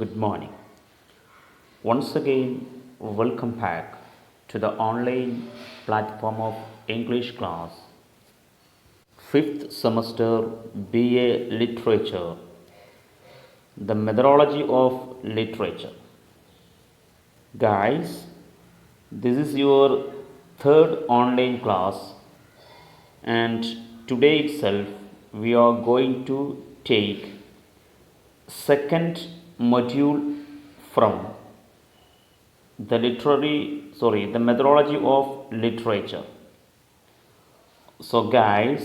Good morning. Once again, welcome back to the online platform of English class, 5th semester BA Literature, the methodology of literature. Guys, this is your third online class, and today itself we are going to take second module from the methodology of literature. So guys,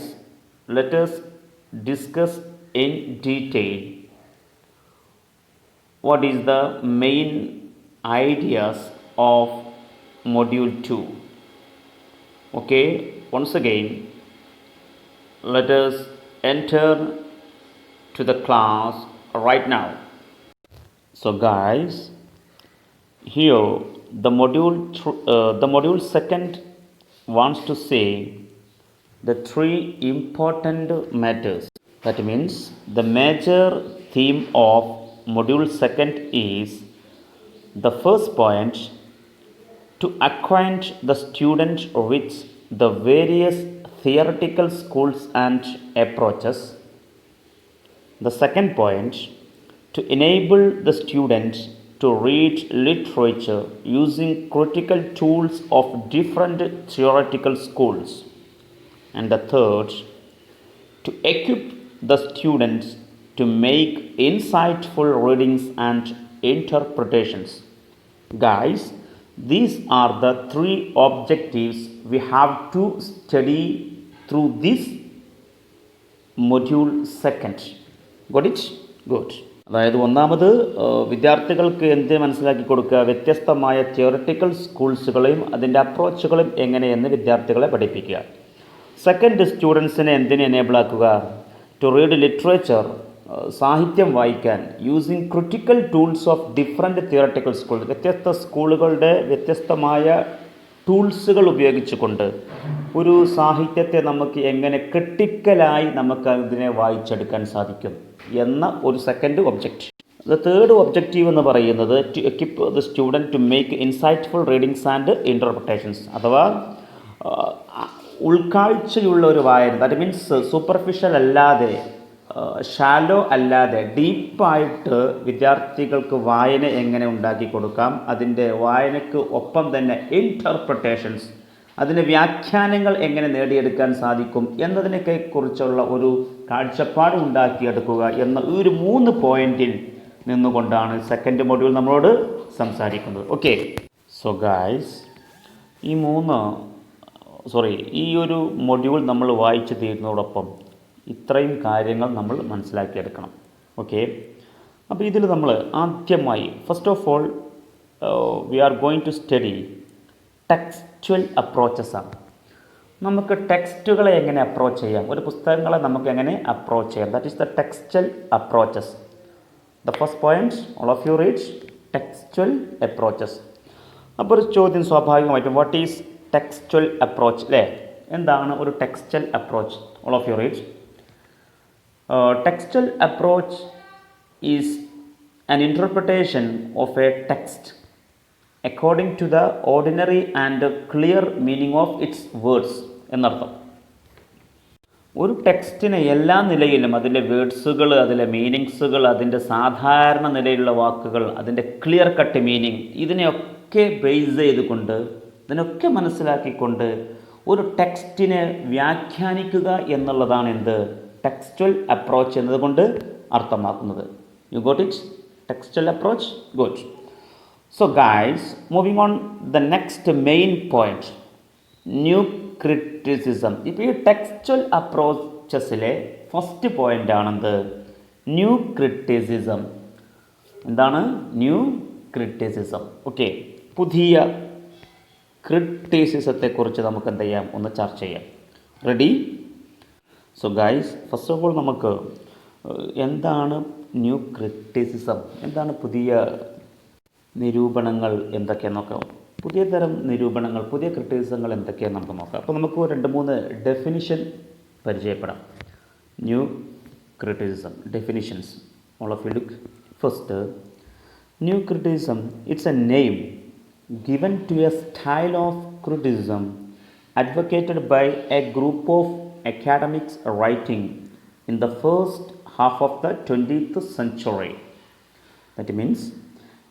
let us discuss in detail what is the main ideas of module 2. Okay, once again, let us enter to the class right now. So guys, here the module second wants to say the three important matters. That means the major theme of module second is the first point, to acquaint the student with the various theoretical schools and approaches. The second point, to enable the student to read literature using critical tools of different theoretical schools. And the third, to equip the students to make insightful readings and interpretations. Guys, these are the three objectives we have to study through this module second. Got it? Good. അതായത് ഒന്നാമത് വിദ്യാർത്ഥികൾക്ക് എന്ത് മനസ്സിലാക്കി കൊടുക്കുക, വ്യത്യസ്തമായ theoretical സ്കൂൾസുകളെയും അതിൻ്റെ അപ്രോച്ചുകളും എങ്ങനെയെന്ന് വിദ്യാർത്ഥികളെ പഠിപ്പിക്കുക. സെക്കൻഡ്, സ്റ്റുഡൻസിനെ എന്തിനെ എനേബിൾ ആക്കുക, ടു റീഡ് ലിറ്ററേച്ചർ, സാഹിത്യം വായിക്കാൻ, using critical tools of different theoretical school, വ്യത്യസ്ത സ്കൂളുകളുടെ വ്യത്യസ്തമായ ടൂൾസുകൾ ഉപയോഗിച്ചുകൊണ്ട് ഒരു സാഹിത്യത്തെ നമുക്ക് എങ്ങനെ ക്രിട്ടിക്കലായി നമുക്ക് അതിനെ വായിച്ചെടുക്കാൻ സാധിക്കും എന്ന ഒരു second object. The third objective എന്ന് പറയുന്നത് to equip the student to make insightful readings and interpretations, അഥവാ ഉൾക്കാഴ്ചയുള്ള ഒരു വായന. ദാറ്റ് മീൻസ് സൂപ്പർഫിഷ്യൽ അല്ലാതെ, ഷാലോ അല്ലാതെ, ഡീപ്പായിട്ട് വിദ്യാർത്ഥികൾക്ക് വായന എങ്ങനെ ഉണ്ടാക്കി കൊടുക്കാം, അതിൻ്റെ വായനയ്ക്ക് ഒപ്പം തന്നെ ഇൻ്റർപ്രിട്ടേഷൻസ്, അതിൻ്റെ വ്യാഖ്യാനങ്ങൾ എങ്ങനെ നേടിയെടുക്കാൻ സാധിക്കും എന്നതിനൊക്കെ കുറിച്ചുള്ള ഒരു കാഴ്ചപ്പാട് ഉണ്ടാക്കിയെടുക്കുക എന്ന ഈ ഒരു 3 പോയിന്റിൽ നിന്നുകൊണ്ടാണ് സെക്കൻഡ് മൊഡ്യൂൾ നമ്മളോട് സംസാരിക്കുന്നത്. ഓക്കെ, സോ ഗായ്സ്, ഈ ഒരു മൊഡ്യൂൾ നമ്മൾ വായിച്ചു തീരുന്നതോടൊപ്പം ഇത്രയും കാര്യങ്ങൾ നമ്മൾ മനസ്സിലാക്കിയെടുക്കണം. ഓക്കെ, അപ്പോൾ ഇതിൽ നമ്മൾ ആദ്യമായി first of all we are going to study textual approaches ആണ്. നമുക്ക് ടെക്സ്റ്റുകളെ എങ്ങനെ അപ്രോച്ച് ചെയ്യാം, ഒരു പുസ്തകങ്ങളെ നമുക്ക് എങ്ങനെ അപ്രോച്ച് ചെയ്യാം, that is the textual approaches. The first point, all of you read textual approaches. അപ്പോൾ ഒരു ചോദ്യം സ്വാഭാവികമായിട്ടും, വാട്ട് ഈസ് ടെക്സ്ച്വൽ അപ്രോച്ച് അല്ലേ? എന്താണ് ഒരു textual approach? All of you read. Textual approach is an interpretation of a text according to the ordinary and clear meaning of its words എന്നർത്ഥം. ഒരു ടെക്സ്റ്റിനെ എല്ലാ നിലയിലും അതിൻ്റെ വേർഡ്സുകൾ, അതിലെ മീനിങ്സുകൾ, അതിൻ്റെ സാധാരണ നിലയിലുള്ള വാക്കുകൾ, അതിൻ്റെ ക്ലിയർ കട്ട് മീനിങ്, ഇതിനെയൊക്കെ ബേസ് ചെയ്തുകൊണ്ട്, ഇതിനൊക്കെ മനസ്സിലാക്കിക്കൊണ്ട് ഒരു ടെക്സ്റ്റിനെ വ്യാഖ്യാനിക്കുക എന്നുള്ളതാണ് എന്ത് ടെക്സ്ച്വൽ അപ്രോച്ച് എന്നതുകൊണ്ട് അർത്ഥമാക്കുന്നത്. You got it? Textual approach. Good. So guys, moving on the next main point, new criticism. ഇപ്പോൾ ഈ ടെക്സ്ച്വൽ അപ്രോച്ചസിലെ ഫസ്റ്റ് പോയിന്റ് ആണെന്ത്? New criticism. എന്താണ് ന്യൂ ക്രിറ്റിസിസം? ഓക്കെ, പുതിയ ക്രിറ്റിസിസത്തെക്കുറിച്ച് നമുക്ക് എന്ത് ചെയ്യാം, ഒന്ന് ചർച്ച ചെയ്യാം. Ready? So guys, first of all നമുക്ക് എന്താണ് ന്യൂ ക്രിറ്റിസിസം, എന്താണ് പുതിയ നിരൂപണങ്ങൾ എന്തൊക്കെയാണെന്ന് നോക്കാം. പുതിയ തരം നിരൂപണങ്ങൾ, പുതിയ ക്രിറ്റിസിസങ്ങൾ എന്തൊക്കെയാണെന്ന് നമുക്ക് നോക്കാം. അപ്പോൾ നമുക്ക് 2-3 ഡെഫിനിഷൻ പരിചയപ്പെടാം. New criticism. Definitions. All of you look. First, New criticism, it's a name given to a style of criticism advocated by a group of academics writing in the first half of the 20th century. That means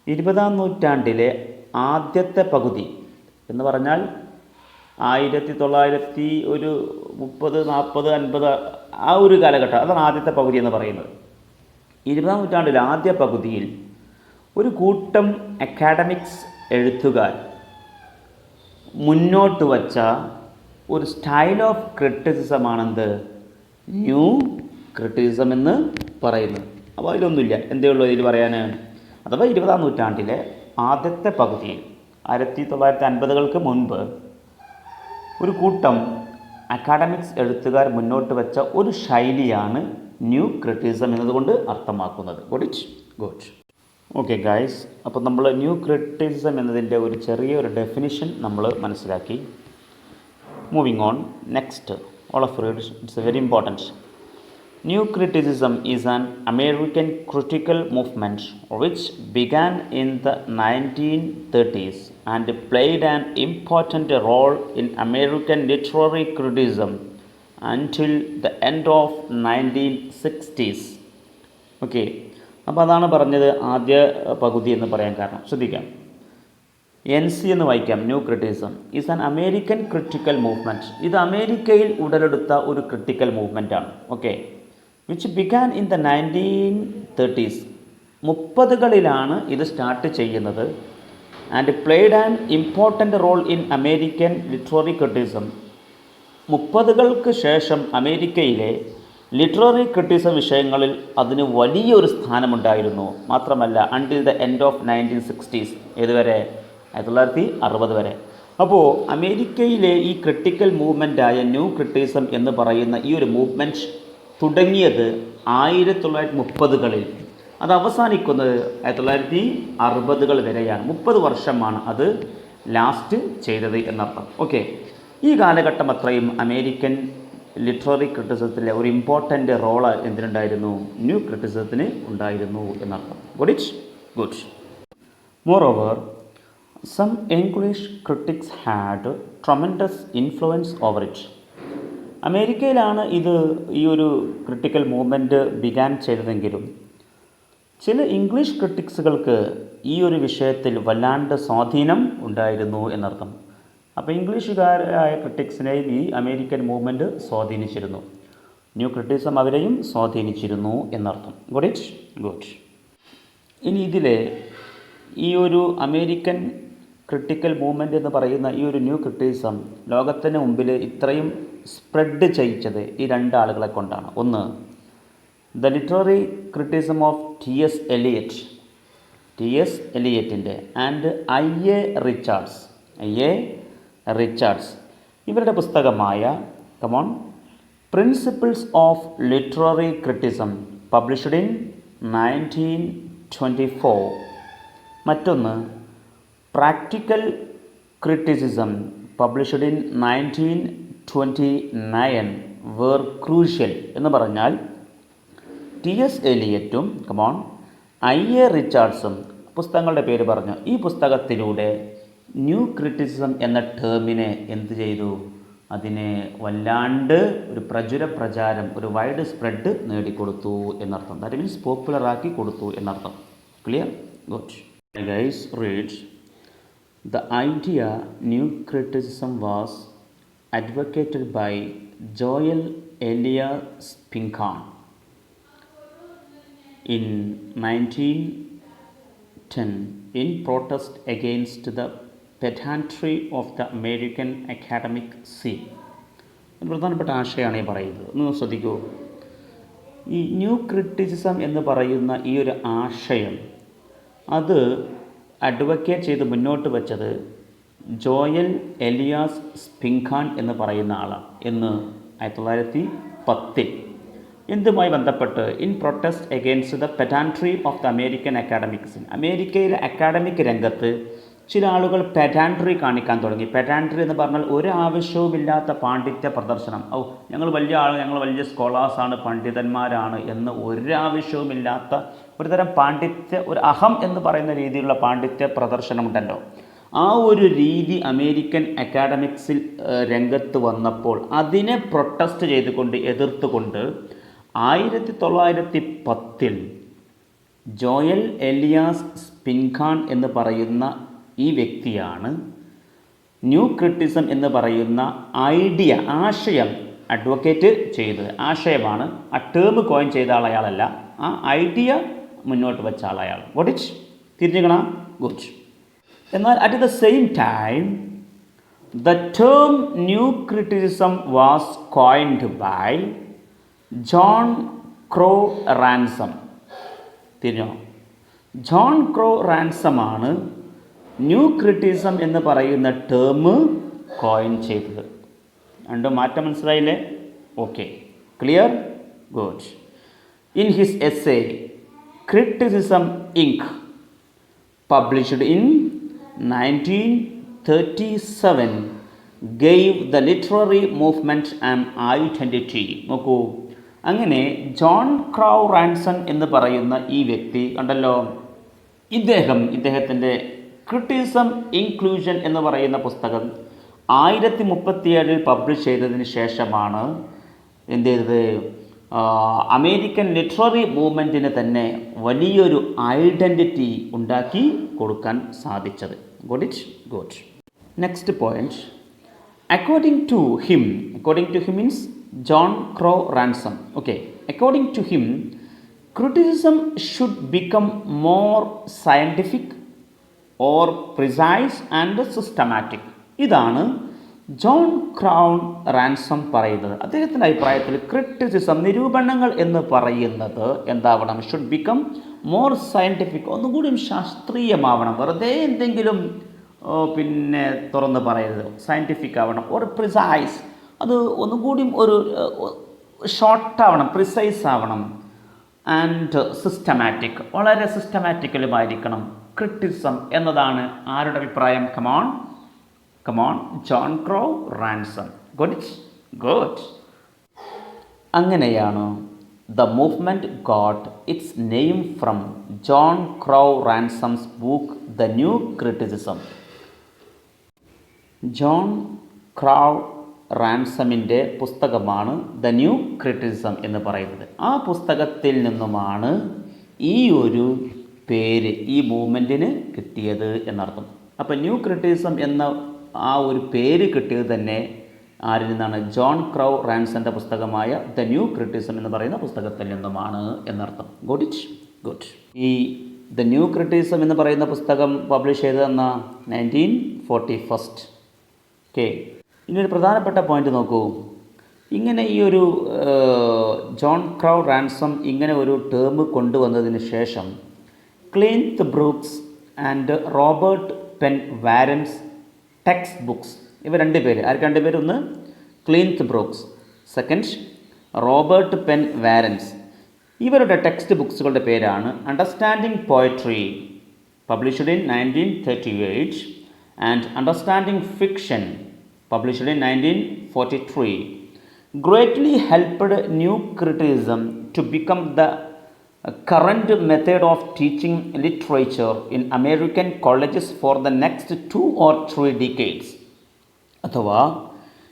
ഇരുപതാം നൂറ്റാണ്ടിലെ ആദ്യത്തെ പകുതി എന്ന് പറഞ്ഞാൽ 1930 ആ ഒരു കാലഘട്ടം, അതാണ് ആദ്യത്തെ പകുതി എന്ന് പറയുന്നത്. 20-ാം നൂറ്റാണ്ടിലെ ആദ്യ പകുതിയിൽ ഒരു കൂട്ടം അക്കാഡമിക്സ് എഴുത്തുകാർ മുന്നോട്ട് വച്ച ഒരു സ്റ്റൈൽ ഓഫ് ക്രിറ്റിസിസമാണെന്ത് ന്യൂ ക്രിറ്റിസിസം എന്ന് പറയുന്നത്. അപ്പോൾ അതിലൊന്നുമില്ല, എന്തേ ഉള്ളൂ ഇതിൽ പറയാൻ. അഥവാ 20-ാം നൂറ്റാണ്ടിലെ ആദ്യത്തെ പകുതിയിൽ 1950-കൾക്ക് മുൻപ് ഒരു കൂട്ടം അക്കാഡമിക്സ് എഴുത്തുകാർ മുന്നോട്ട് വെച്ച ഒരു ശൈലിയാണ് ന്യൂ ക്രിറ്റിസിസം എന്നതുകൊണ്ട് അർത്ഥമാക്കുന്നത്. ഗുഡ്. ഓക്കെ ഗൈസ്, അപ്പോൾ നമ്മൾ ന്യൂ ക്രിറ്റിസിസം എന്നതിൻ്റെ ഒരു ചെറിയൊരു ഡെഫിനിഷൻ നമ്മൾ മനസ്സിലാക്കി. Moving on, next all of read, it's very important. New criticism is an American critical movement which began in the 1930s and played an important role in American literary criticism until the end of 1960s. Okay, അപ്പോൾ അതാണ് പറഞ്ഞത് ആദ്യ പകുതി എന്ന് പറയാൻ കാരണം. ശ്രദ്ധിക്കാം, NC എന്ന് വായിക്കാം. New criticism is an American critical movement. ഇത് അമേരിക്കയിൽ ഉടലെടുത്ത ഒരു ക്രിട്ടിക്കൽ മൂവ്മെൻറ്റാണ്. Okay, which began in the 1930s. 30കളിലാണ് ഇത് സ്റ്റാർട്ട് ചെയ്യുന്നത്. And played an important role in American literary criticism. 30കൾക്ക് ശേഷം അമേരിക്കയിലെ ലിറ്റററി ക്രിറ്റിസിസം വിഷയങ്ങളിൽ അതിന് വലിയൊരു സ്ഥാനമുണ്ടായിരുന്നു. മാത്രമല്ല until the end of 1960s, ഏതുവരെ? 1960 വരെ. അപ്പോൾ അമേരിക്കയിലെ ഈ ക്രിട്ടിക്കൽ മൂവ്മെൻറ്റായ ന്യൂ ക്രിറ്റിസിസം എന്ന് പറയുന്ന ഈ ഒരു മൂവ്മെൻറ്റ് തുടങ്ങിയത് 1930കളിൽ, അത് അവസാനിക്കുന്നത് 1960കൾ വരെയാണ്. 30 വർഷമാണ് അത് ലാസ്റ്റ് ചെയ്തത് എന്നർത്ഥം. ഓക്കെ, ഈ കാലഘട്ടം അത്രയും അമേരിക്കൻ ലിറ്റററി ക്രിറ്റിസിസത്തിലെ ഒരു ഇമ്പോർട്ടൻ്റ് റോള് എന്തിനുണ്ടായിരുന്നു? ന്യൂ ക്രിറ്റിസിസത്തിന് ഉണ്ടായിരുന്നു എന്നർത്ഥം. Good. Moreover, some English critics had tremendous influence over it. അമേരിക്കയിലാണ് ഈ ഒരു ക്രിട്ടിക്കൽ മൂവ്മെൻറ്റ് ബിഗാൻ ചെയ്തതെങ്കിലും ചില ഇംഗ്ലീഷ് ക്രിട്ടിക്സുകൾക്ക് ഈ ഒരു വിഷയത്തിൽ വല്ലാണ്ട് സ്വാധീനം ഉണ്ടായിരുന്നു എന്നർത്ഥം. അപ്പോൾ ഇംഗ്ലീഷുകാരായ ക്രിട്ടിക്സിനെയും ഈ അമേരിക്കൻ മൂവ്മെൻറ്റ് സ്വാധീനിച്ചിരുന്നു. ന്യൂ ക്രിറ്റിസിസം അവരെയും സ്വാധീനിച്ചിരുന്നു എന്നർത്ഥം. ഗുഡ്. ഇനി ഇതിലെ ഈ ഒരു അമേരിക്കൻ ക്രിട്ടിക്കൽ മൂവ്മെൻറ്റ് എന്ന് പറയുന്ന ഈ ഒരു ന്യൂ ക്രിറ്റിസിസം ലോകത്തിന് മുമ്പിൽ ഇത്രയും സ്പ്രെഡ് ചെയ്യിച്ചത് ഈ രണ്ടാളുകളെ കൊണ്ടാണ്. ഒന്ന്, the literary criticism of T.S. എലിയറ്റിൻ്റെ ആൻഡ് I.A. റിച്ചാർഡ്സ്. ഇവരുടെ പുസ്തകമായ principles of literary criticism published in 1924. മറ്റൊന്ന്, practical criticism published in 1929 were crucial. എന്ന് പറഞ്ഞാൽ T.S. എലിയറ്റും I.A. റിച്ചാർഡ്സും പുസ്തകങ്ങളുടെ പേര് പറഞ്ഞു. ഈ പുസ്തകത്തിലൂടെ ന്യൂ ക്രിറ്റിസിസം എന്ന ടേമിനെ എന്ത് ചെയ്തു? അതിനെ വല്ലാണ്ട് ഒരു പ്രചാരം, ഒരു വൈഡ് സ്പ്രെഡ് നേടിക്കൊടുത്തു എന്നർത്ഥം. ദാറ്റ് മീൻസ് പോപ്പുലറാക്കി കൊടുത്തു എന്നർത്ഥം. Clear? Good. Guys, read. The idea new criticism was advocated by Joel Elias Pinkham in 1910 in protest against the pedantry of the American academic scene. പ്രധാനപ്പെട്ട ആശയമാണ് ഈ പറയുന്നത്. ഒന്ന് ശ്രദ്ധിക്കൂ. ഈ ന്യൂ ക്രിറ്റിസിസം എന്ന് പറയുന്ന ഈ ഒരു ആശയം അത് അഡ്വക്കേറ്റ് ചെയ്ത് മുന്നോട്ട് വച്ചത് ജോയൽ എലിയാസ് സ്പിങ്ഖാൻ എന്ന് പറയുന്ന ആളാണ്. എന്ന് 1910 എന്തുമായി ബന്ധപ്പെട്ട്? In protest against the pedantry of the American അക്കാഡമിക്സിൻ. അമേരിക്കയിലെ അക്കാഡമിക് രംഗത്ത് ചില ആളുകൾ പെഡാൻട്രി കാണിക്കാൻ തുടങ്ങി. പെഡാൻട്രി എന്ന് പറഞ്ഞാൽ ഒരു ആവശ്യവുമില്ലാത്ത പാണ്ഡിത്യ പ്രദർശനം. ഞങ്ങൾ വലിയ ആൾ, ഞങ്ങൾ വലിയ സ്കോളേഴ്സാണ്, പണ്ഡിതന്മാരാണ് എന്ന് ഒരാവശ്യവുമില്ലാത്ത ഒരു തരം പാണ്ഡിത്യ, ഒരു അഹം എന്ന് പറയുന്ന രീതിയിലുള്ള പാണ്ഡിത്യ പ്രദർശനമുണ്ടല്ലോ. ആ ഒരു രീതി അമേരിക്കൻ അക്കാഡമിക്സിൽ രംഗത്ത് വന്നപ്പോൾ അതിനെ പ്രൊട്ടസ്റ്റ് ചെയ്തുകൊണ്ട്, എതിർത്തുകൊണ്ട് 1910 ജോയൽ എലിയാസ് സ്പിൻഖാൻ എന്ന് പറയുന്ന ഈ വ്യക്തിയാണ് ന്യൂ ക്രിറ്റിസം എന്ന് പറയുന്ന ഐഡിയ, ആശയം അഡ്വക്കേറ്റ് ചെയ്തത്. ആശയമാണ്, ആ ടേം കോയിൻ ചെയ്ത ആൾ അയാളല്ല, ആ ഐഡിയ മുന്നോട്ട് വെച്ച ആൾ അയാൾ. വാട്ട് ഇറ്റ് തിരിഞ്ഞുകണ ഗുഡ്. എന്നാൽ at the same time the term new criticism was coined by John Crowe Ransom. തിരിഞ്ഞോ? ജോൺ ക്രോ റാൻസം ആണ് ന്യൂ ക്രിറ്റിസം എന്ന് പറയുന്ന ടേം കോയിൻ ചെയ്തത്. രണ്ടും മാറ്റം മനസ്സിലായില്ലേ? Okay, clear, good. In his essay criticism Inc published in 1937 gave the literary movement an identity. നോക്കൂ, അങ്ങനെ ജോൺ ക്രൗ റാൻസൺ എന്ന് പറയുന്ന ഈ വ്യക്തി കണ്ടല്ലോ, ഇദ്ദേഹത്തിൻ്റെ ക്രിറ്റിസം ഇൻക്ലൂഷൻ എന്ന് പറയുന്ന പുസ്തകം 1937 പബ്ലിഷ് ചെയ്തതിന് ശേഷമാണ് എന്ത് ചെയ്തത്, അമേരിക്കൻ ലിറ്റററി മൂവ്മെൻറ്റിന് തന്നെ വലിയൊരു ഐഡൻറ്റിറ്റി ഉണ്ടാക്കി കൊടുക്കാൻ സാധിച്ചത്. Got it? Good. Next point, according to him means John Crow Ransom. Okay, according to him, criticism should become more scientific or precise and systematic. ഇതാണ് ജോൺ ക്രൗൺ റാൻസം പറയുന്നത്. അദ്ദേഹത്തിൻ്റെ അഭിപ്രായത്തിൽ criticism, നിരൂപണങ്ങൾ എന്ന് പറയുന്നത് എന്താവണം? ഷുഡ് ബിക്കം മോർ സയൻറ്റിഫിക്, ഒന്നുകൂടി ശാസ്ത്രീയമാവണം. വെറുതെ എന്തെങ്കിലും തുറന്ന് പറയരുത്, സയൻറ്റിഫിക് ആവണം. ഓർ പ്രിസൈസ്, അത് ഒന്നുകൂടി ഒരു ഷോർട്ടാവണം, പ്രിസൈസ് ആവണം. ആൻഡ് സിസ്റ്റമാറ്റിക്, വളരെ സിസ്റ്റമാറ്റിക്കലുമായിരിക്കണം ക്രിറ്റിസം എന്നതാണ് ആരുടെ അഭിപ്രായം? Come on, John Crowe Ransom. Good. അങ്ങനെയാണ് the movement got its name from John Crowe Ransom's book the new criticism. John Crowe റാൻസമിൻ്റെ പുസ്തകമാണ് ദ ന്യൂ ക്രിറ്റിസിസം എന്ന് പറയുന്നത്. ആ പുസ്തകത്തിൽ നിന്നുമാണ് ഈ ഒരു പേര് ഈ മൂവ്മെൻറ്റിന് കിട്ടിയത് എന്നർത്ഥം. അപ്പോൾ ന്യൂ ക്രിറ്റിസിസം എന്ന ആ ഒരു പേര് കിട്ടിയത് തന്നെ ആരിൽ നിന്നാണ്? ജോൺ ക്രൗ റാൻസൻ്റെ പുസ്തകമായ ദ ന്യൂ ക്രിറ്റിസിസം എന്ന് പറയുന്ന പുസ്തകത്തിൽ നിന്നുമാണ് എന്നർത്ഥം. Got it? ഗുഡ്. ഈ ദ ന്യൂ ക്രിറ്റിസിസം എന്ന് പറയുന്ന പുസ്തകം പബ്ലിഷ് ചെയ്തതെന്ന 1941. ഓക്കെ, ഇനി ഒരു പ്രധാനപ്പെട്ട പോയിന്റ് നോക്കൂ. ഇങ്ങനെ ഈ ഒരു ജോൺ ക്രൗ റാൻസം ഇങ്ങനെ ഒരു ടേം കൊണ്ടുവന്നതിന് ശേഷം Cleanth Brooks and Robert Penn Warren's text books, ഇവർ രണ്ടുപേര്, ആർക്ക് രണ്ടുപേര്? ഒന്ന് Cleanth Brooks, second Robert Penn Warren's. ഇവരുടെ ടെക്സ്റ്റ് ബുക്സുകളുടെ പേരാണ് understanding poetry published in 1938 and understanding fiction published in 1943, greatly helped new criticism to become the current method of teaching literature in American colleges for the next 2 or 3 decades. അഥവാ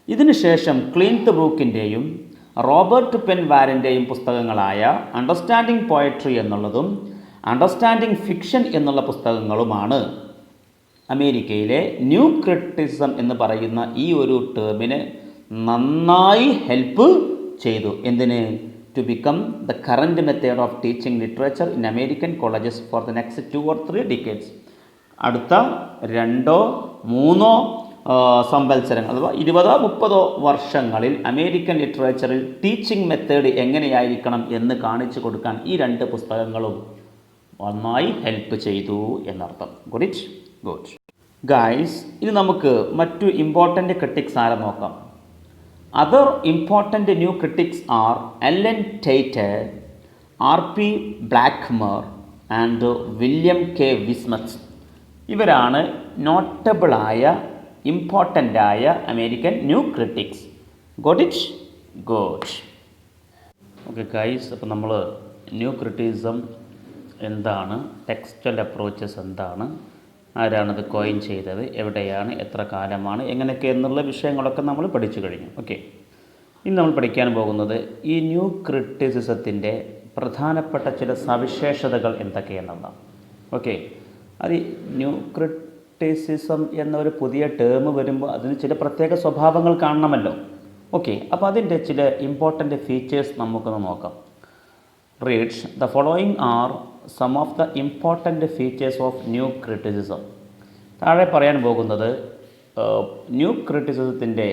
ഇതിനുശേഷം ക്ലിൻത്ത് ബ്രൂക്കിൻ്റെയും Robert pen വാരൻ്റെയും പുസ്തകങ്ങളായ understanding poetry എന്നുള്ളതും understanding fiction എന്നുള്ള പുസ്തകങ്ങളുമാണ് അമേരിക്കയിലെ new criticism എന്ന് പറയുന്ന ഈ ഒരു ടേമിന് നന്നായി ഹെൽപ്പ് ചെയ്തു. എന്തിന്? To become the current method of teaching literature in American colleges for the next 2 or 3 decades. അടുത്ത 2 or 3 സംവത്സരങ്ങൾ അഥവാ 20 or 30 വർഷങ്ങളിൽ അമേരിക്കൻ ലിറ്ററേച്ചറിൽ ടീച്ചിങ് മെത്തേഡ് എങ്ങനെയായിരിക്കണം എന്ന് കാണിച്ചു കൊടുക്കാൻ ഈ 2 പുസ്തകങ്ങളും നന്നായി ഹെൽപ്പ് ചെയ്തു എന്നർത്ഥം. Good it? ഗുഡ്. ഗൈസ്, ഇനി നമുക്ക് മറ്റു ഇമ്പോർട്ടൻ്റ് ക്രിട്ടിക്സ് ആരെ നോക്കാം. Other important new critics are Allen Tate, R P Blackmur and William K വിസ്മത്ത്. ഇവരാണ് നോട്ടബിളായ ഇമ്പോർട്ടൻ്റായ American new critics. Got it? Got. Okay guys, അപ്പോൾ നമ്മൾ ന്യൂ ക്രിറ്റിസിസം എന്താണ്, ടെക്സ്റ്റൽ അപ്രോച്ചസ് എന്താണ്, ആരാണത് കോയിൻ ചെയ്തത്, എവിടെയാണ്, എത്ര കാലമാണ്, എങ്ങനെയൊക്കെ എന്നുള്ള വിഷയങ്ങളൊക്കെ നമ്മൾ പഠിച്ചു കഴിഞ്ഞു. ഓക്കെ, ഇന്ന് നമ്മൾ പഠിക്കാൻ പോകുന്നത് ഈ ന്യൂ ക്രിറ്റിസിസത്തിൻ്റെ പ്രധാനപ്പെട്ട ചില സവിശേഷതകൾ എന്തൊക്കെയെന്നുള്ളതാണ്. ഓക്കെ, അത് ന്യൂ ക്രിറ്റിസിസം എന്നൊരു പുതിയ ടേം വരുമ്പോൾ അതിന് ചില പ്രത്യേക സ്വഭാവങ്ങൾ കാണണമല്ലോ. ഓക്കെ, അപ്പോൾ അതിൻ്റെ ചില ഇമ്പോർട്ടൻ്റ് ഫീച്ചേഴ്സ് നമുക്കൊന്ന് നോക്കാം. Reads the following are some of the important features of new criticism. താഴെ പറയാൻ പോകുന്നത് ന്യൂ ക്രിറ്റിസിസത്തിൻ്റെ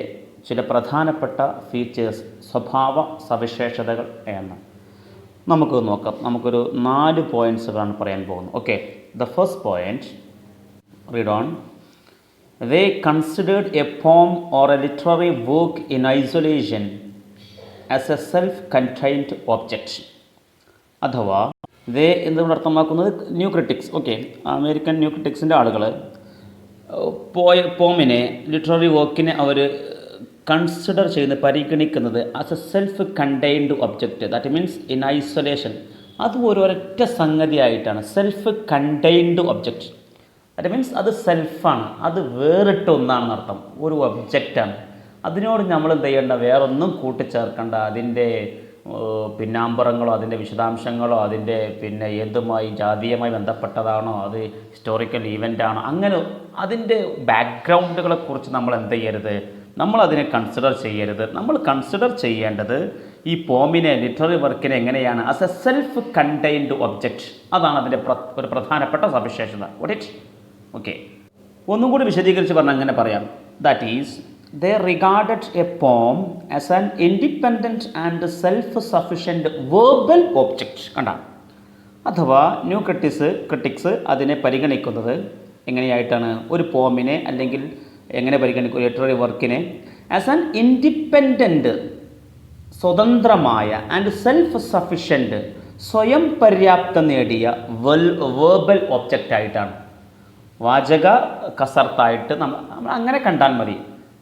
ചില പ്രധാനപ്പെട്ട ഫീച്ചേഴ്സ്, സ്വഭാവ സവിശേഷതകൾ എന്ന് നമുക്ക് നോക്കാം. നമുക്കൊരു 4 പോയിൻറ്റ്സുകളാണ് പറയാൻ പോകുന്നത്. Okay, the first point, read on. They considered a poem or a literary work in isolation as a self-contained object. അഥവാ ദേ എന്തുകൊണ്ട് അർത്ഥമാക്കുന്നത് new critics. Okay, American new ക്രിറ്റിക്സിൻ്റെ ആളുകൾ പോമിനെ, ലിറ്റററി വർക്കിനെ അവർ കൺസിഡർ ചെയ്യുന്നത്, പരിഗണിക്കുന്നത് as a self contained object. That means in isolation. അത് ഒരൊറ്റ സംഗതിയായിട്ടാണ്, self contained object. That means അത് സെൽഫാണ്, അത് വേറിട്ട ഒന്നാണെന്ന് അർത്ഥം, ഒരു ഒബ്ജക്റ്റാണ്. അതിനോട് നമ്മൾ എന്ത് ചെയ്യേണ്ട, വേറൊന്നും കൂട്ടിച്ചേർക്കേണ്ട. അതിൻ്റെ പിന്നാമ്പറങ്ങളോ അതിൻ്റെ വിശദാംശങ്ങളോ അതിൻ്റെ ഏതുമായി ജാതീയമായി ബന്ധപ്പെട്ടതാണോ, അത് ഹിസ്റ്റോറിക്കൽ ഈവൻ്റാണോ, അങ്ങനെ അതിൻ്റെ ബാക്ക്ഗ്രൗണ്ടുകളെക്കുറിച്ച് നമ്മൾ എന്ത് ചെയ്യരുത്, നമ്മളതിനെ കൺസിഡർ ചെയ്യരുത്. നമ്മൾ കൺസിഡർ ചെയ്യേണ്ടത് ഈ പോമിനെ, ലിറ്റററി വർക്കിനെ എങ്ങനെയാണ്, as a self contained object. അതാണ് അതിൻ്റെ ഒരു പ്രധാനപ്പെട്ട സവിശേഷത. What it? ഓക്കെ, ഒന്നും കൂടി വിശദീകരിച്ച് പറഞ്ഞാൽ അങ്ങനെ പറയാം. That is they regarded a poem as an independent and self-sufficient verbal object. കണ്ട, അഥവാ ന്യൂ ക്രിട്ടിക്സ് അതിനെ പരിഗണിക്കുന്നത് എങ്ങനെയായിട്ടാണ്, ഒരു പോമിനെ അല്ലെങ്കിൽ എങ്ങനെ പരിഗണിക്കും, ലിറ്റററി വർക്കിനെ ആസ് ആൻ ഇൻഡിപെൻഡൻറ്റ്, സ്വതന്ത്രമായ, ആൻഡ് സെൽഫ് സഫിഷ്യൻറ്റ്, സ്വയം പര്യാപ്തം നേടിയ വേർബൽ ഒബ്ജക്റ്റ് ആയിട്ടാണ്. വാചക കസർത്തായിട്ട് നമ്മൾ അങ്ങനെ കണ്ടാൽ മതി.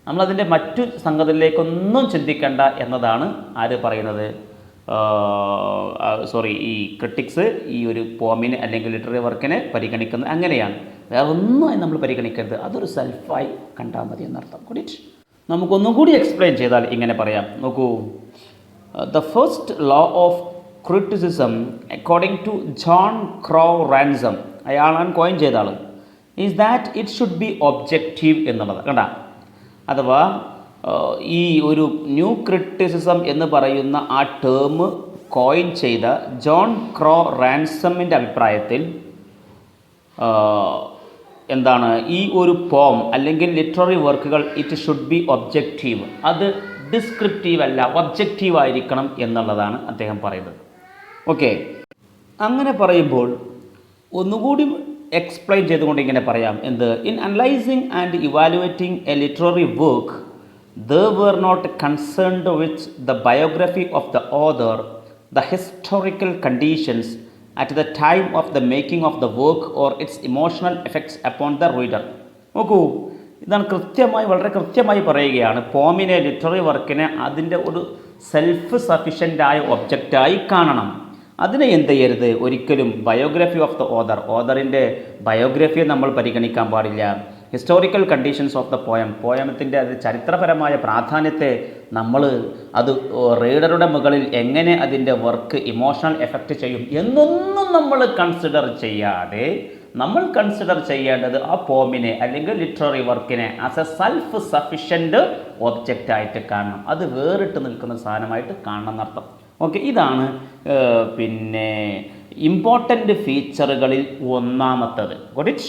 നമ്മളതിൻ്റെ മറ്റു സംഗതിയിലേക്കൊന്നും ചിന്തിക്കേണ്ട എന്നതാണ് ആര് പറയുന്നത്, ഈ ക്രിട്ടിക്സ് ഈ ഒരു പോമിനെ അല്ലെങ്കിൽ ലിറ്റററി വർക്കിനെ പരിഗണിക്കുന്നത് അങ്ങനെയാണ്. വേറെ ഒന്നും നമ്മൾ പരിഗണിക്കരുത്, അതൊരു സെൽഫായി കണ്ടാൽ മതി എന്നർത്ഥം. കൂടിയിട്ട് നമുക്കൊന്നും കൂടി എക്സ്പ്ലെയിൻ ചെയ്താൽ ഇങ്ങനെ പറയാം. നോക്കൂ, the first law of criticism according to John Crowe Ransom, അയാളാണ് കോയിൻ ചെയ്ത ആൾ, is that it should be objective എന്നുള്ളത്. കണ്ട, അഥവാ ഈ ഒരു ന്യൂ ക്രിറ്റിസിസം എന്ന് പറയുന്ന ആ ടേം കോയിൻ ചെയ്ത ജോൺ ക്രോ റാൻസമിൻ്റെ അഭിപ്രായത്തിൽ എന്താണ്, ഈ ഒരു പോം അല്ലെങ്കിൽ ലിറ്റററി വർക്കുകൾ ഇറ്റ് ഷുഡ് ബി ഒബ്ജക്റ്റീവ്, അത് ഡിസ്ക്രിപ്റ്റീവ് അല്ല, ഒബ്ജക്റ്റീവ് ആയിരിക്കണം എന്നുള്ളതാണ് അദ്ദേഹം പറയുന്നത്. ഓക്കെ, അങ്ങനെ പറയുമ്പോൾ ഒന്നുകൂടി എക്സ്പ്ലെയിൻ ചെയ്തുകൊണ്ട് ഇങ്ങനെ പറയാം. എന്ത്? In analysing and evaluating A literary work they were not concerned with the biography of the author, the historical conditions at the time of the making of the work or its emotional effects upon the reader. നോക്കൂ, ഇതാണ് വളരെ കൃത്യമായി പറയുകയാണ്. പോമിനെ, literary വർക്കിനെ അതിൻ്റെ ഒരു self സഫിഷ്യൻ്റായ ഒബ്ജക്റ്റായി കാണണം. അതിനെ എന്ത് ചെയ്യരുത്, ഒരിക്കലും ബയോഗ്രഫി ഓഫ് ദ ഓതറിൻ്റെ ബയോഗ്രഫിയെ നമ്മൾ പരിഗണിക്കാൻ പാടില്ല. ഹിസ്റ്റോറിക്കൽ കണ്ടീഷൻസ് ഓഫ് ദ പോയമത്തിൻ്റെ അത് ചരിത്രപരമായ പ്രാധാന്യത്തെ നമ്മൾ അത് റീഡറുടെ മുകളിൽ എങ്ങനെ അതിൻ്റെ വർക്ക് ഇമോഷണൽ എഫക്റ്റ് ചെയ്യും എന്നൊന്നും നമ്മൾ കൺസിഡർ ചെയ്യാതെ നമ്മൾ കൺസിഡർ ചെയ്യേണ്ടത് ആ പോമിനെ അല്ലെങ്കിൽ ലിറ്റററി വർക്കിനെ ആസ് എ സെൽഫ് സഫിഷ്യൻ്റ് ഒബ്ജക്റ്റായിട്ട് കാണണം, അത് വേറിട്ട് നിൽക്കുന്ന സാധനമായിട്ട് കാണണം എന്നർത്ഥം. ഓക്കെ, ഇതാണ് ഇമ്പോർട്ടൻ്റ് ഫീച്ചറുകളിൽ ഒന്നാമത്തത്. Got it?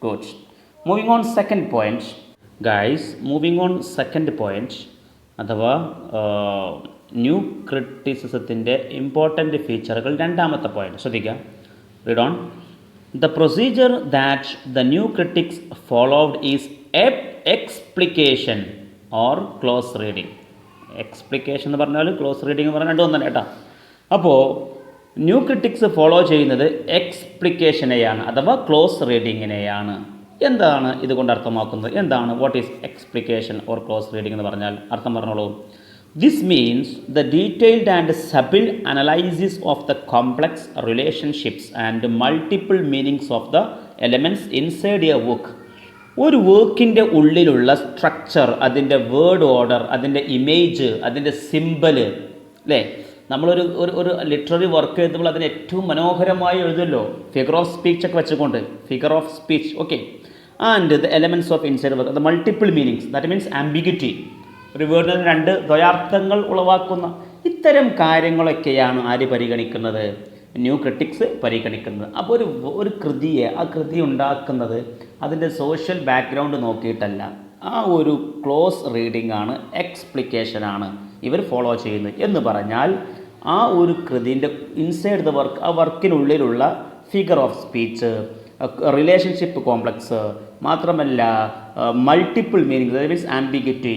Good. Moving on second point guys, moving on second point അഥവാ ന്യൂ ക്രിറ്റിസിസത്തിൻ്റെ ഇമ്പോർട്ടൻ്റ് ഫീച്ചറുകൾ രണ്ടാമത്തെ പോയിൻറ്റ് ശ്രദ്ധിക്കുക. Read on. The procedure that the new critics followed is explication or close reading. എക്സ്പ്ലിക്കേഷൻ എന്ന് പറഞ്ഞാൽ close reading എന്ന് പറഞ്ഞാൽ രണ്ടും ഒന്നല്ല കേട്ടോ. അപ്പോൾ ന്യൂ ക്രിറ്റിക്സ് ഫോളോ ചെയ്യുന്നത് എക്സ്പ്ലിക്കേഷനെയാണ് അഥവാ ക്ലോസ് റീഡിങ്ങിനെയാണ്. എന്താണ് ഇതുകൊണ്ട് അർത്ഥമാക്കുന്നത്? എന്താണ് what is explication or close reading എന്ന് പറഞ്ഞാൽ? അർത്ഥം പറഞ്ഞോളൂ. This means the detailed and subtle analysis of the complex relationships and multiple meanings of the elements inside a work. ഒരു വർക്കിൻ്റെ ഉള്ളിലുള്ള സ്ട്രക്ചർ, അതിൻ്റെ വേർഡ് ഓർഡർ, അതിൻ്റെ ഇമേജ്, അതിൻ്റെ സിമ്പല്, അല്ലേ? നമ്മളൊരു ഒരു ലിറ്റററി വർക്ക് എഴുതുമ്പോൾ അതിന് ഏറ്റവും മനോഹരമായി എഴുതുമല്ലോ, ഫിഗർ ഓഫ് സ്പീച്ച് ഒക്കെ വെച്ചുകൊണ്ട്, figure of speech, okay. And the elements of inside work, the multiple meanings, that means ambiguity, ഒരു വേർഡിന് രണ്ട് ദ്വയാർത്ഥങ്ങൾ ഉളവാക്കുന്ന ഇത്തരം കാര്യങ്ങളൊക്കെയാണ് ആര് പരിഗണിക്കുന്നത്? ന്യൂ ക്രിട്ടിക്സ് പരിഗണിക്കുന്നത്. അപ്പോൾ ഒരു കൃതിയെ, ആ കൃതി ഉണ്ടാക്കുന്നത് അതിൻ്റെ സോഷ്യൽ ബാക്ക്ഗ്രൗണ്ട് നോക്കിയിട്ടല്ല, ആ ഒരു ക്ലോസ് റീഡിംഗ് ആണ്, എക്സ്പ്ലിക്കേഷനാണ് ഇവർ ഫോളോ ചെയ്യുന്നത്. എന്ന് പറഞ്ഞാൽ ആ ഒരു കൃതിൻ്റെ ഇൻസൈഡ് ദ വർക്ക്, ആ വർക്കിനുള്ളിലുള്ള figure of speech, relationship complex, മാത്രമല്ല multiple meaning, that means ambiguity,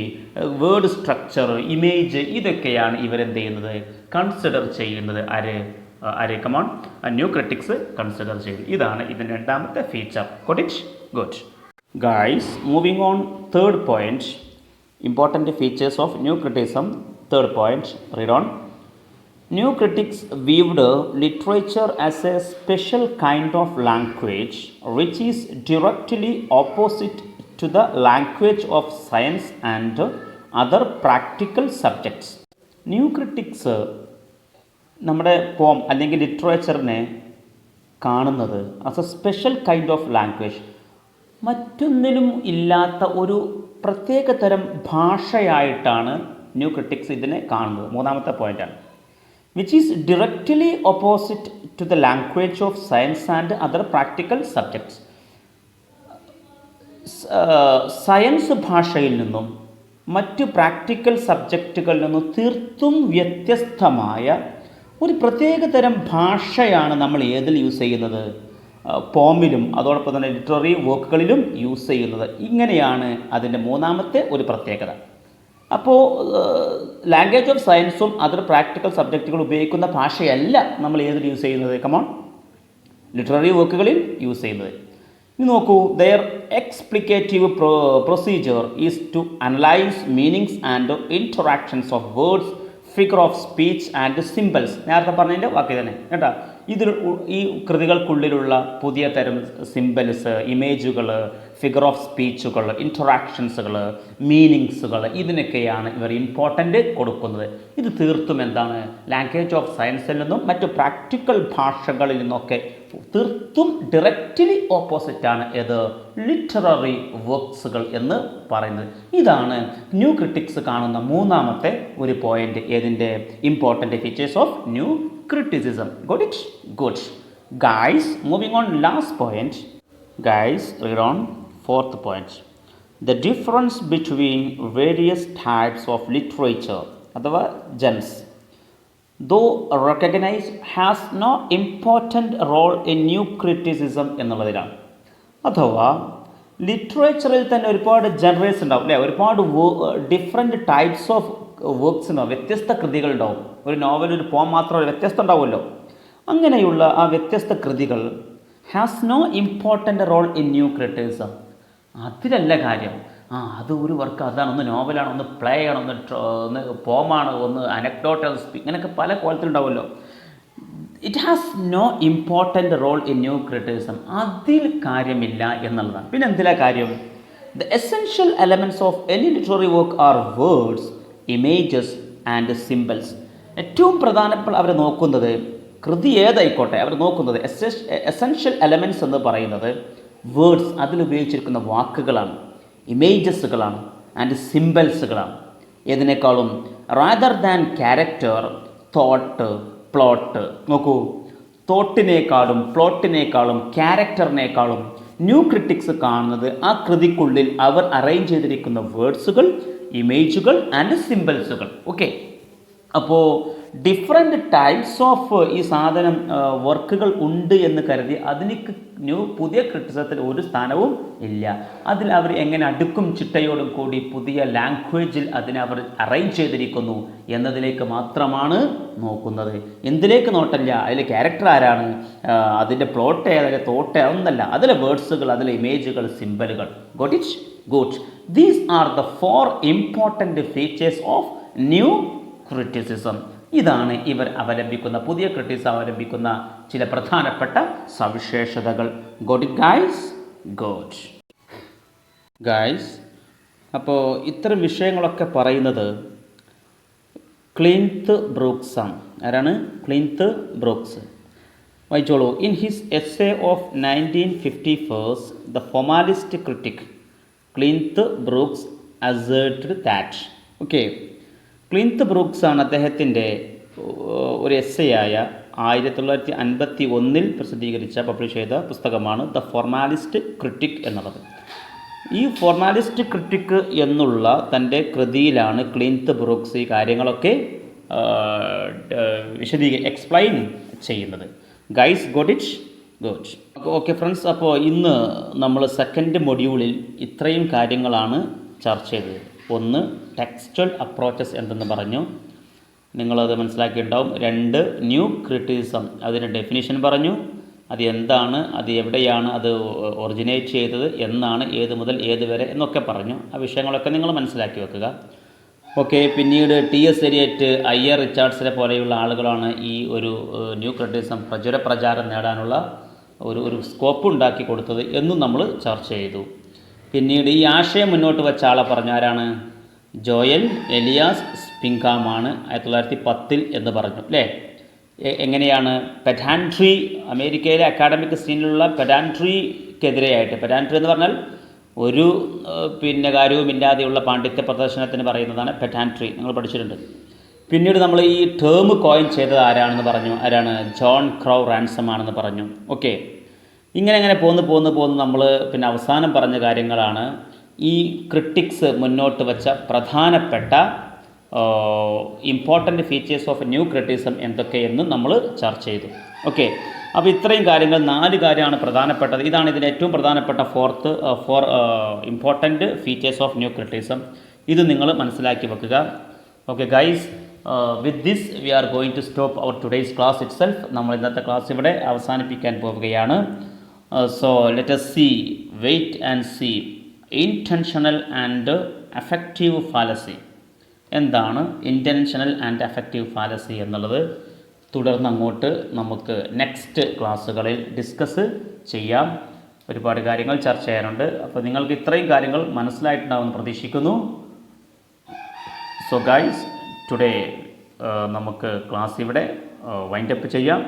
word structure, image, ഇതൊക്കെയാണ് ഇവരെന്ത് ചെയ്യുന്നത്? കൺസിഡർ ചെയ്യുന്നത്. ആര് കമോൺ ന്യൂ ക്രിട്ടിക്സ് കൺസിഡർ ചെയ്തു. ഇതാണ് ഇതിൻ്റെ രണ്ടാമത്തെ feature. Got it? Good guys, moving on third point, important features of new criticism. Third point, read on. New critics viewed literature as a special kind of language which is directly opposite to the language of science and other practical subjects. New critics നമ്മുടെ പോം അല്ലെങ്കിൽ ലിറ്ററേച്ചറിനെ കാണുന്നത് as a special kind of language, മറ്റൊന്നിലും ഇല്ലാത്ത ഒരു പ്രത്യേക തരം ഭാഷയായിട്ടാണ് ന്യൂ ക്രിട്ടിക്സ് ഇതിനെ കാണുന്നത്. മൂന്നാമത്തെ പോയിൻ്റാണ്. which is directly opposite to the language of science and other practical subjects. Science ഭാഷയിൽ നിന്നും മറ്റ് പ്രാക്ടിക്കൽ സബ്ജക്റ്റുകളിൽ നിന്നും തീർത്തും വ്യത്യസ്തമായ ഒരു പ്രത്യേക തരം ഭാഷയാണ് നമ്മൾ ഏതിൽ യൂസ് ചെയ്യുന്നത്? പോമിലും അതോടൊപ്പം തന്നെ ലിറ്റററി വർക്കുകളിലും യൂസ് ചെയ്യുന്നത്. ഇങ്ങനെയാണ് അതിൻ്റെ മൂന്നാമത്തെ ഒരു പ്രത്യേകത. അപ്പോൾ ലാംഗ്വേജ് ഓഫ് സയൻസും അതർ പ്രാക്ടിക്കൽ സബ്ജക്റ്റുകൾ ഉപയോഗിക്കുന്ന ഭാഷയല്ല നമ്മൾ ഏതിൽ യൂസ് ചെയ്യുന്നത്? കമോൺ, ലിറ്റററി വർക്കുകളിൽ യൂസ് ചെയ്യുന്നത്. ഇനി നോക്കൂ, their explicative procedure is to analyse meanings and interactions of words, figure of speech and symbols. നേരത്തെ പറഞ്ഞതിൻ്റെ വാക്ക് തന്നെ കേട്ടോ. ഇതിൽ ഈ കൃതികൾക്കുള്ളിലുള്ള പുതിയ തരം സിമ്പിൾസ്, ഇമേജുകൾ, ഫിഗർ ഓഫ് സ്പീച്ചുകൾ, ഇൻറ്ററാക്ഷൻസുകൾ, മീനിങ്സുകൾ, ഇതിനൊക്കെയാണ് ഇവർ ഇമ്പോർട്ടൻ്റ് കൊടുക്കുന്നത്. ഇത് തീർത്തും എന്താണ്? ലാംഗ്വേജ് ഓഫ് സയൻസിൽ നിന്നും മറ്റു പ്രാക്ടിക്കൽ ഭാഷകളിൽ നിന്നൊക്കെ തീർത്തും ഡയറക്റ്റ്ലി ഓപ്പോസിറ്റാണ് ഏത്? ലിറ്റററി വർക്ക്സുകൾ എന്ന് പറയുന്നത്. ഇതാണ് ന്യൂ ക്രിട്ടിക്സ് കാണുന്ന മൂന്നാമത്തെ ഒരു പോയിന്റ്. ഏതിൻ്റെ? Important features of new criticism. Got it? Good. Guys, moving on last point. Guys, read on fourth point. The difference between various types of literature, അഥവാ genres, though recognized, has no important role in new criticism എന്നുള്ളതിലാണ്. അഥവാ ലിറ്ററേച്ചറിൽ തന്നെ ഒരുപാട് ജനറേഴ്സ് ഉണ്ടാവും, അല്ലേ? ഒരുപാട് different types of works ഉണ്ടാവും, വ്യത്യസ്ത കൃതികളുണ്ടാവും. ഒരു നോവൽ, ഒരു പോം മാത്രമല്ല, വ്യത്യസ്തം ഉണ്ടാവുമല്ലോ. അങ്ങനെയുള്ള ആ വ്യത്യസ്ത കൃതികൾ has no important role in new criticism. അതിലല്ല കാര്യം. അത് ഒരു വർക്ക്, അതാണ്, ഒന്ന് നോവലാണ്, ഒന്ന് പ്ലേ ആണ്, ഒന്ന് പോമാണ്, ഒന്ന് അനക്ഡോട്ടൽ സ്പീക്ക്, ഇങ്ങനെയൊക്കെ പല കോലത്തിലുണ്ടാവുമല്ലോ. It has no important role in new criticism. അതിൽ കാര്യമില്ല എന്നുള്ളതാണ്. പിന്നെ എന്തിലാ കാര്യം? The essential elements of any literary work are words, images and symbols. ഏറ്റവും പ്രധാനപ്പെട്ട അവർ നോക്കുന്നത്, കൃതി ഏതായിക്കോട്ടെ, അവർ നോക്കുന്നത് എസെൻഷ്യൽ എലമെൻറ്റ്സ് എന്ന് പറയുന്നത് വേർഡ്സ്, അതിലുപയോഗിച്ചിരിക്കുന്ന വാക്കുകളാണ്, ഇമേജസുകളാണ്, ആൻഡ് സിമ്പിൾസുകളാണ്. ഏതിനേക്കാളും rather than character, thought, plot. നോക്കൂ, തോട്ടിനേക്കാളും പ്ലോട്ടിനേക്കാളും ക്യാരക്ടറിനേക്കാളും ന്യൂ ക്രിട്ടിക്സ് കാണുന്നത് ആ കൃതിക്കുള്ളിൽ അവർ അറേഞ്ച് ചെയ്തിരിക്കുന്ന വേർഡ്സുകൾ, ഇമേജുകൾ ആൻഡ് സിമ്പിൾസുകൾ. ഓക്കെ, അപ്പോൾ ഡിഫറെൻറ്റ് ടൈപ്സ് ഓഫ് ഈ സാധനം വർക്കുകൾ ഉണ്ട് എന്ന് കരുതി അതിലേക്ക് പുതിയ ക്രിറ്റിസത്തിൽ ഒരു സ്ഥാനവും ഇല്ല. അതിൽ അവർ എങ്ങനെ അടുക്കും ചിട്ടയോടും കൂടി പുതിയ ലാംഗ്വേജിൽ അതിനെ അവർ അറേഞ്ച് ചെയ്തിരിക്കുന്നു എന്നതിലേക്ക് മാത്രമാണ് നോക്കുന്നത്. എന്തിലേക്ക് നോട്ടല്ല, അതിലെ ക്യാരക്ടർ ആരാണ്, അതിൻ്റെ പ്ലോട്ട് അതിലെ തോട്ട് അതൊന്നല്ല, അതിലെ വേർഡ്സുകൾ, അതിലെ ഇമേജുകൾ, സിമ്പലുകൾ. Got it? Good. These are the 4 important features of new criticism. ഇതാണ് ഇവർ അവലംബിക്കുന്ന, പുതിയ ക്രിറ്റിസം അവലംബിക്കുന്ന ചില പ്രധാനപ്പെട്ട സവിശേഷതകൾ. Got it guys? Good. Guys, അപ്പോൾ ഇത്തരം വിഷയങ്ങളൊക്കെ പറയുന്നത് ക്ലിൻത്ത് ബ്രൂക്സ് ആണ്. ആരാണ്? Cleanth Brooks. വായിച്ചോളൂ. In his essay of 1951 the formalist critic Cleanth Brooks asserted that. Okay, Cleanth Brooks ആണ് അദ്ദേഹത്തിൻ്റെ ഒരു എസ്സേയായ 1951 പ്രസിദ്ധീകരിച്ച, പബ്ലിഷ് ചെയ്ത പുസ്തകമാണ് ദ ഫോർമാലിസ്റ്റ് ക്രിറ്റിക് എന്നുള്ളത്. ഈ ഫോർമാലിസ്റ്റ് ക്രിറ്റിക് എന്നുള്ള തൻ്റെ കൃതിയിലാണ് ക്ലിൻത്ത് ബ്രൂക്സ് ഈ കാര്യങ്ങളൊക്കെ എക്സ്പ്ലെയിൻ ചെയ്യുന്നത്. Guys, got it? Good. Okay friends, അപ്പോൾ ഇന്ന് നമ്മൾ സെക്കൻഡ് മൊഡ്യൂളിൽ ഇത്രയും കാര്യങ്ങളാണ് ചർച്ച ചെയ്തത്. ഒന്ന്, ടെക്സ്റ്റൽ അപ്രോച്ചസ് എന്തെന്ന് പറഞ്ഞു, നിങ്ങളത് മനസ്സിലാക്കിയിട്ടുണ്ടാവും. 2, ന്യൂ ക്രിറ്റിസിസം, അതിൻ്റെ ഡെഫിനിഷൻ പറഞ്ഞു, അത് എന്താണ്, അത് എവിടെയാണ് അത് ഒറിജിനേറ്റ് ചെയ്തത്, എന്നാണ്, ഏത് മുതൽ ഏത് വരെ എന്നൊക്കെ പറഞ്ഞു. ആ വിഷയങ്ങളൊക്കെ നിങ്ങൾ മനസ്സിലാക്കി വെക്കുക. ഓക്കെ, പിന്നീട് TS എലിയറ്റ്, IR റിച്ചാർഡ്സിനെ പോലെയുള്ള ആളുകളാണ് ഈ ഒരു ന്യൂ ക്രിറ്റിസിസം പ്രചാരം നേടാനുള്ള ഒരു സ്കോപ്പ് ഉണ്ടാക്കി കൊടുത്തത് എന്നും നമ്മൾ ചർച്ച ചെയ്തു. പിന്നീട് ഈ ആശയം മുന്നോട്ട് വെച്ച ആളെ പറഞ്ഞ ആരാണ്? ജോയൽ എലിയാസ് സ്പിങ്കാമാണ്, 1910 എന്ന് പറഞ്ഞു അല്ലേ. എങ്ങനെയാണ് പെഡാൻട്രി, അമേരിക്കയിലെ അക്കാഡമിക് സീനിലുള്ള പെഡാൻട്രിക്കെതിരെയായിട്ട്, പെഡാൻട്രി എന്ന് പറഞ്ഞാൽ ഒരു കാര്യവുമില്ലാതെയുള്ള പാണ്ഡിത്യ പ്രദർശനത്തിന് പറയുന്നതാണ് പെഡാൻട്രി, നിങ്ങൾ പഠിച്ചിട്ടുണ്ട്. പിന്നീട് നമ്മൾ ഈ ടേം കോയിൻ ചെയ്തത് ആരാണെന്ന് പറഞ്ഞു. ആരാണ്? ജോൺ ക്രൗ റാൻസം ആണെന്ന് പറഞ്ഞു. ഓക്കെ, ഇങ്ങനെ പോന്ന് നമ്മൾ അവസാനം പറഞ്ഞ കാര്യങ്ങളാണ് ഈ ക്രിട്ടിക്സ് മുന്നോട്ട് വെച്ച പ്രധാനപ്പെട്ട important features of new criticism എന്തൊക്കെയെന്നും നമ്മൾ ചർച്ച ചെയ്തു. ഓക്കെ, അപ്പോൾ ഇത്രയും കാര്യങ്ങൾ, 4 കാര്യമാണ് പ്രധാനപ്പെട്ടത്. ഇതാണ് ഇതിന് ഏറ്റവും പ്രധാനപ്പെട്ട 4 important features of new criticism. ഇത് നിങ്ങൾ മനസ്സിലാക്കി വെക്കുക. Okay guys, with this we are going to stop our today's class itself. നമ്മൾ ഇന്നത്തെ ക്ലാസ് ഇവിടെ അവസാനിപ്പിക്കാൻ പോവുകയാണ്. So let us see, wait and see, intentional and affective fallacy. എന്താണ് ഇൻറ്റൻഷണൽ ആൻഡ് അഫക്റ്റീവ് ഫാലസി എന്നുള്ളത് തുടർന്ന് അങ്ങോട്ട് നമുക്ക് നെക്സ്റ്റ് ക്ലാസ്സുകളിൽ ഡിസ്കസ് ചെയ്യാം. ഒരുപാട് കാര്യങ്ങൾ ചർച്ച ചെയ്യാനുണ്ട്. അപ്പോൾ നിങ്ങൾക്ക് ഇത്രയും കാര്യങ്ങൾ മനസ്സിലായിട്ടുണ്ടാവുമെന്ന് പ്രതീക്ഷിക്കുന്നു. സോ ഗൈസ്, ടുഡേ നമുക്ക് ക്ലാസ് ഇവിടെ വൈൻഡപ്പ് ചെയ്യാം.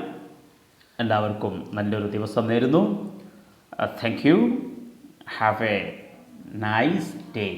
എല്ലാവർക്കും നല്ലൊരു ദിവസം നേരുന്നു. Thank you. Have A nice day.